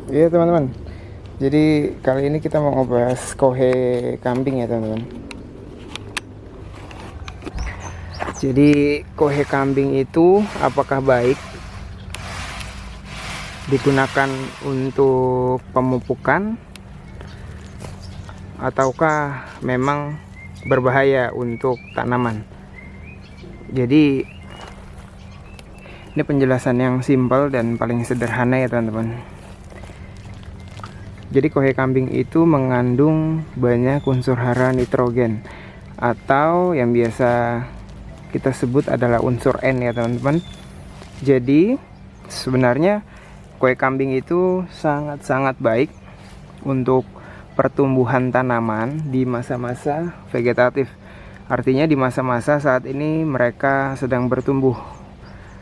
Iya teman-teman, jadi kali ini kita mau ngebahas kohe kambing ya teman-teman. Jadi kohe kambing itu apakah baik digunakan untuk pemupukan ataukah memang berbahaya untuk tanaman? Jadi ini penjelasan yang simpel dan paling sederhana ya teman-teman. Jadi kohe kambing itu mengandung banyak unsur hara nitrogen atau yang biasa kita sebut adalah unsur N ya teman-teman. Jadi sebenarnya kohe kambing itu sangat-sangat baik untuk pertumbuhan tanaman di masa-masa vegetatif. Artinya di masa-masa saat ini mereka sedang bertumbuh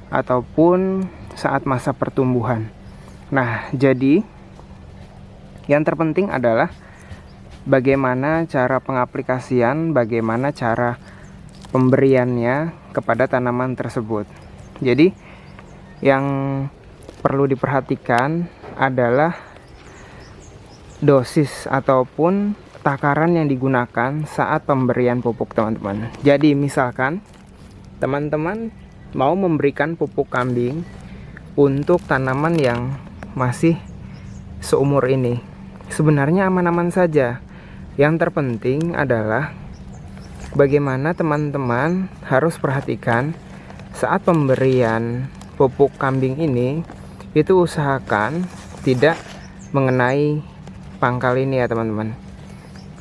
ataupun saat masa pertumbuhan. Nah, jadi yang terpenting adalah bagaimana cara pengaplikasian, bagaimana cara pemberiannya kepada tanaman tersebut. Jadi yang perlu diperhatikan adalah dosis ataupun takaran yang digunakan saat pemberian pupuk teman-teman. Jadi misalkan teman-teman mau memberikan pupuk kambing untuk tanaman yang masih seumur ini, sebenarnya aman-aman saja. Yang terpenting adalah bagaimana teman-teman harus perhatikan saat pemberian pupuk kambing ini, itu usahakan tidak mengenai pangkal ini ya teman-teman,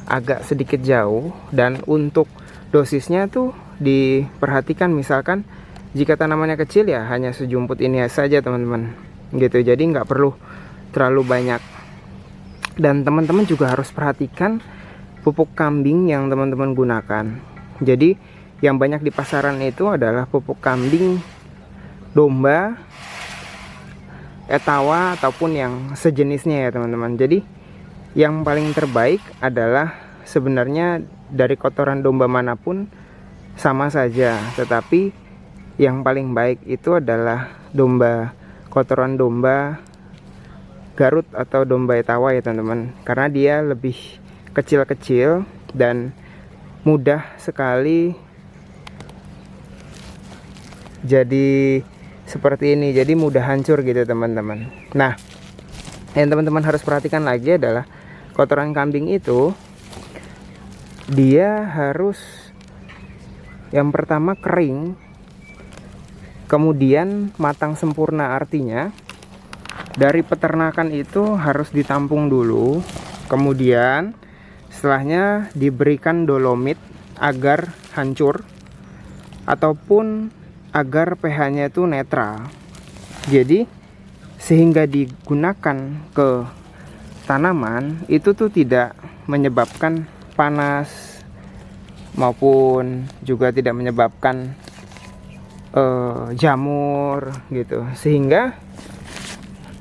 agak sedikit jauh. Dan untuk dosisnya tuh diperhatikan, misalkan jika tanamannya kecil ya hanya sejumput ini saja teman-teman gitu, jadi nggak perlu terlalu banyak. Dan teman-teman juga harus perhatikan pupuk kambing yang teman-teman gunakan. Jadi yang banyak di pasaran itu adalah pupuk kambing domba, etawa ataupun yang sejenisnya ya teman-teman. Jadi yang paling terbaik adalah sebenarnya dari kotoran domba manapun sama saja, tetapi yang paling baik itu adalah kotoran domba Garut atau domba etawa ya teman-teman, karena dia lebih kecil-kecil dan mudah sekali jadi seperti ini, jadi mudah hancur gitu teman-teman. Nah, yang teman-teman harus perhatikan lagi adalah kotoran kambing itu dia harus yang pertama kering, kemudian matang sempurna. Artinya dari peternakan itu harus ditampung dulu, kemudian setelahnya diberikan dolomit agar hancur ataupun agar pH-nya itu netral. Jadi sehingga digunakan ke tanaman itu tuh tidak menyebabkan panas maupun juga tidak menyebabkan jamur gitu, sehingga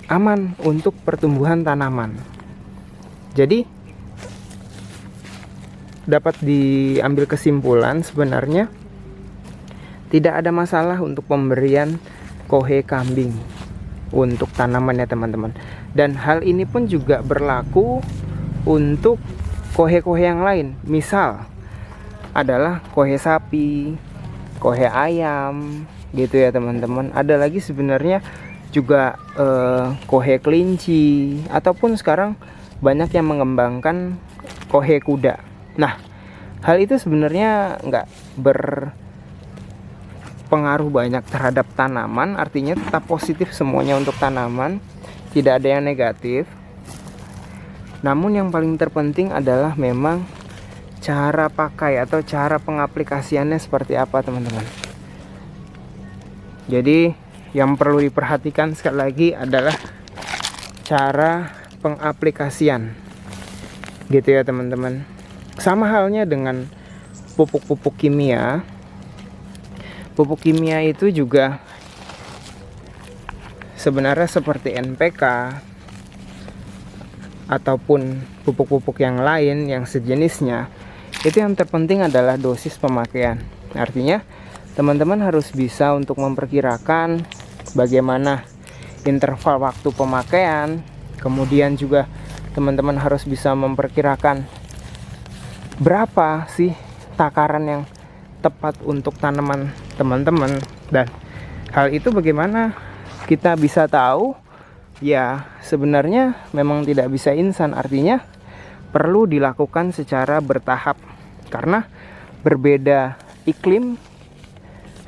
aman untuk pertumbuhan tanaman. Jadi dapat diambil kesimpulan sebenarnya tidak ada masalah untuk pemberian kohe kambing untuk tanaman ya teman-teman. Dan hal ini pun juga berlaku untuk kohe-kohe yang lain. Misal adalah kohe sapi, kohe ayam gitu ya teman-teman. Ada lagi sebenarnya juga kohe kelinci, ataupun sekarang banyak yang mengembangkan kohe kuda. Nah, hal itu sebenarnya nggak berpengaruh banyak terhadap tanaman, artinya tetap positif semuanya untuk tanaman, tidak ada yang negatif. Namun yang paling terpenting adalah memang cara pakai atau cara pengaplikasiannya seperti apa teman-teman. Jadi yang perlu diperhatikan sekali lagi adalah cara pengaplikasian gitu ya teman-teman. Sama halnya dengan pupuk-pupuk kimia. Pupuk kimia itu juga sebenarnya seperti NPK ataupun pupuk-pupuk yang lain yang sejenisnya. Itu yang terpenting adalah dosis pemakaian. Artinya teman-teman harus bisa untuk memperkirakan bagaimana interval waktu pemakaian, Kemudian juga teman-teman harus bisa memperkirakan berapa sih takaran yang tepat untuk tanaman teman-teman. Dan hal itu bagaimana kita bisa tahu? Ya, sebenarnya memang tidak bisa instan, artinya perlu dilakukan secara bertahap. Karena berbeda iklim,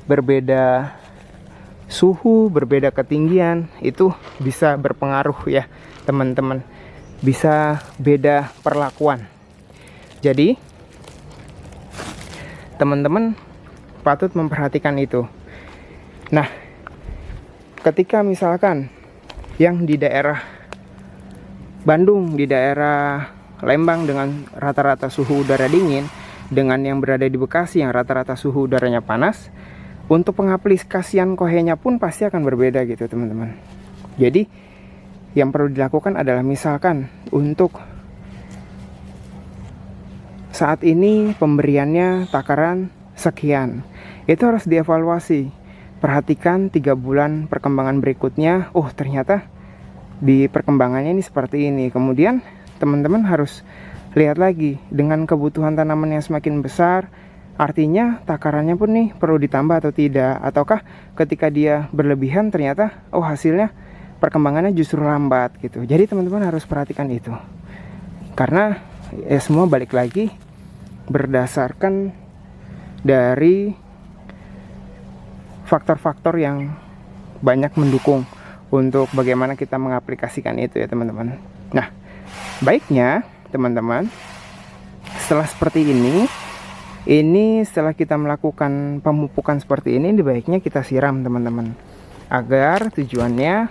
berbeda suhu, berbeda ketinggian, itu bisa berpengaruh ya teman-teman. Bisa beda perlakuan. Jadi teman-teman patut memperhatikan itu. Nah, ketika misalkan yang di daerah Bandung, di daerah Lembang dengan rata-rata suhu udara dingin, dengan yang berada di Bekasi yang rata-rata suhu udaranya panas, untuk pengaplikasian kohenya pun pasti akan berbeda gitu teman-teman. Jadi yang perlu dilakukan adalah misalkan untuk saat ini pemberiannya takaran sekian, itu harus dievaluasi. Perhatikan 3 bulan perkembangan berikutnya. Oh, ternyata di perkembangannya ini seperti ini. Kemudian teman-teman harus lihat lagi dengan kebutuhan tanaman yang semakin besar, artinya takarannya pun nih perlu ditambah atau tidak. Ataukah ketika dia berlebihan ternyata hasilnya perkembangannya justru lambat gitu. Jadi teman-teman harus perhatikan itu. Karena semua balik lagi berdasarkan dari faktor-faktor yang banyak mendukung untuk bagaimana kita mengaplikasikan itu ya teman-teman. Nah, baiknya teman-teman, setelah seperti ini setelah kita melakukan pemupukan seperti ini, baiknya kita siram teman-teman, agar tujuannya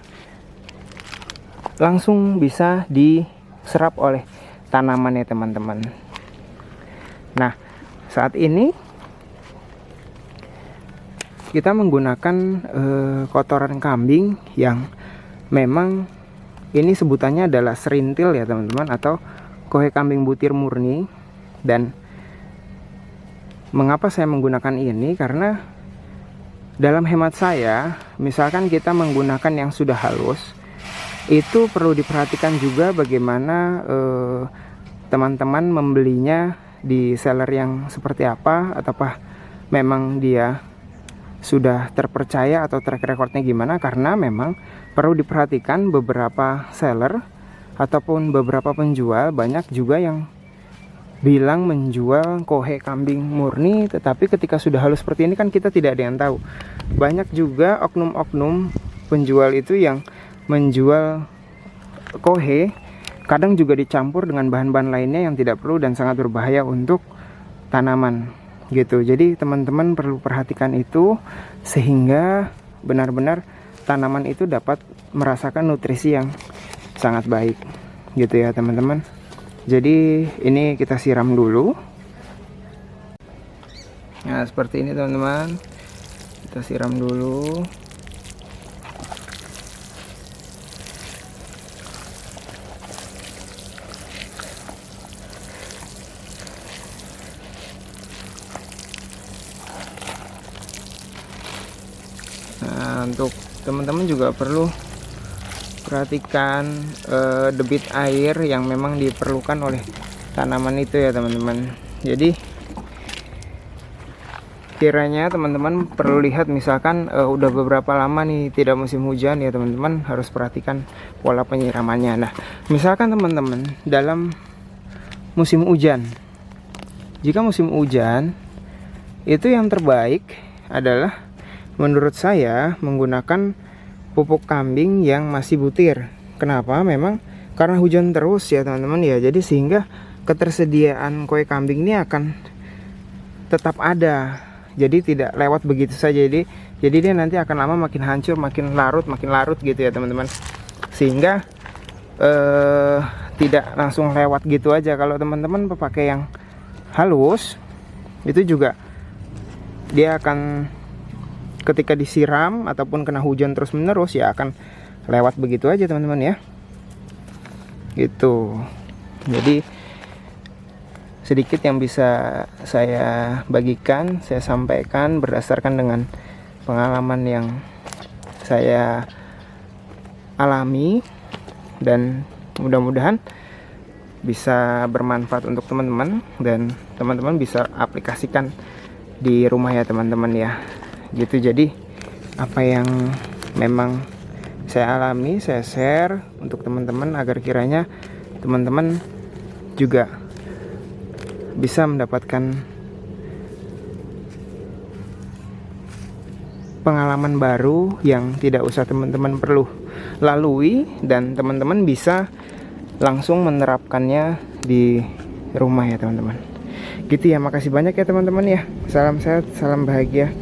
langsung bisa diserap oleh tanaman ya teman-teman. Nah, saat ini kita menggunakan kotoran kambing yang memang ini sebutannya adalah serintil ya teman-teman, atau kohe kambing butir murni. Dan mengapa saya menggunakan ini? Karena dalam hemat saya, misalkan kita menggunakan yang sudah halus, itu perlu diperhatikan juga bagaimana teman-teman membelinya di seller yang seperti apa, ataukah memang dia sudah terpercaya atau track recordnya gimana. Karena memang perlu diperhatikan beberapa seller ataupun beberapa penjual banyak juga yang bilang menjual kohe kambing murni, tetapi ketika sudah halus seperti ini kan kita tidak ada yang tahu. Banyak juga oknum-oknum penjual itu yang menjual kohe kadang juga dicampur dengan bahan-bahan lainnya yang tidak perlu dan sangat berbahaya untuk tanaman gitu. Jadi teman-teman perlu perhatikan itu sehingga benar-benar tanaman itu dapat merasakan nutrisi yang sangat baik gitu ya teman-teman. Jadi ini kita siram dulu. Nah, seperti ini teman-teman. Kita siram dulu. Nah, untuk teman-teman juga perlu perhatikan debit air yang memang diperlukan oleh tanaman itu ya teman-teman. Jadi kiranya teman-teman perlu lihat, misalkan udah beberapa lama nih tidak musim hujan ya teman-teman, harus perhatikan pola penyiramannya. Nah, misalkan teman-teman dalam musim hujan, jika musim hujan itu yang terbaik adalah menurut saya menggunakan pupuk kambing yang masih butir. Kenapa? Memang karena hujan terus ya teman-teman ya. Jadi sehingga ketersediaan kohe kambing ini akan tetap ada. Jadi tidak lewat begitu saja. Jadi dia nanti akan lama makin hancur, makin larut gitu ya teman-teman. Sehingga tidak langsung lewat gitu aja. Kalau teman-teman pakai yang halus, itu juga dia akan ketika disiram ataupun kena hujan terus menerus ya akan lewat begitu aja teman-teman ya. Gitu. Jadi sedikit yang bisa saya bagikan, saya sampaikan berdasarkan dengan pengalaman yang saya alami, dan Mudah-mudahan bisa bermanfaat untuk teman-teman dan teman-teman bisa aplikasikan di rumah ya teman-teman ya. Gitu, jadi apa yang memang saya alami saya share untuk teman-teman agar kiranya teman-teman juga bisa mendapatkan pengalaman baru yang tidak usah teman-teman perlu lalui dan teman-teman bisa langsung menerapkannya di rumah ya teman-teman. Gitu ya, makasih banyak ya teman-teman ya. Salam sehat, salam bahagia.